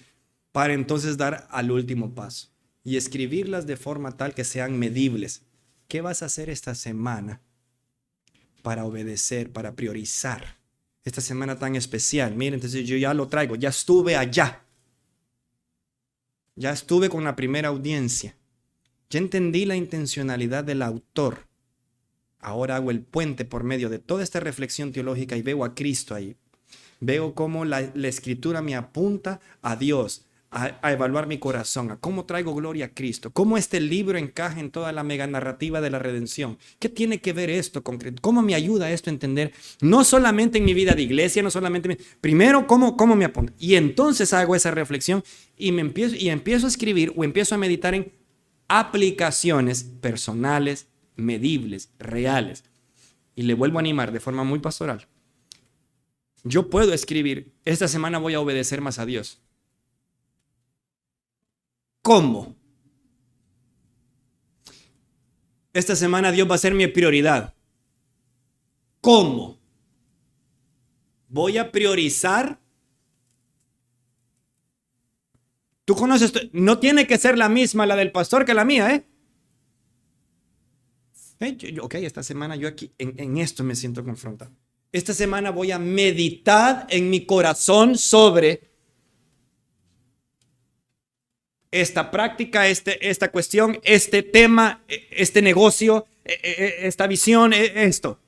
para entonces dar al último paso y escribirlas de forma tal que sean medibles. ¿Qué vas a hacer esta semana para obedecer, para priorizar esta semana tan especial? Miren, entonces yo ya lo traigo, ya estuve allá, ya estuve con la primera audiencia, ya entendí la intencionalidad del autor. Ahora hago el puente por medio de toda esta reflexión teológica y veo a Cristo ahí. Veo cómo la escritura me apunta a Dios, a evaluar mi corazón, a cómo traigo gloria a Cristo, cómo este libro encaja en toda la mega narrativa de la redención. ¿Qué tiene que ver esto con Cristo? ¿Cómo me ayuda esto a entender? No solamente en mi vida de iglesia, no solamente... Primero, ¿cómo me apunta? Y entonces hago esa reflexión y empiezo a escribir o empiezo a meditar en aplicaciones personales, medibles, reales. Y le vuelvo a animar de forma muy pastoral. Yo puedo escribir, esta semana voy a obedecer más a Dios. ¿Cómo? Esta semana Dios va a ser mi prioridad. ¿Cómo? Voy a priorizar. Tú conoces, no tiene que ser la misma la del pastor que la mía, ¿eh? Ok, esta semana yo aquí en esto me siento confrontado. Esta semana voy a meditar en mi corazón sobre esta práctica, esta cuestión, este tema, este negocio, esta visión, esto.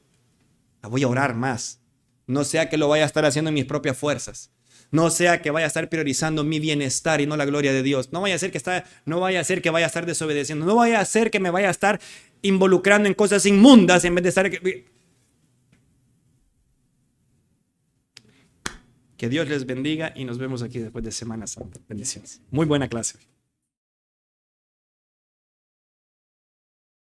La voy a orar más. No sea que lo vaya a estar haciendo en mis propias fuerzas. No sea que vaya a estar priorizando mi bienestar y no la gloria de Dios. No vaya a ser que vaya a estar desobedeciendo. No vaya a ser que me vaya a estar involucrando en cosas inmundas en vez de estar... Que Dios les bendiga y nos vemos aquí después de Semana Santa. Bendiciones. Muy buena clase.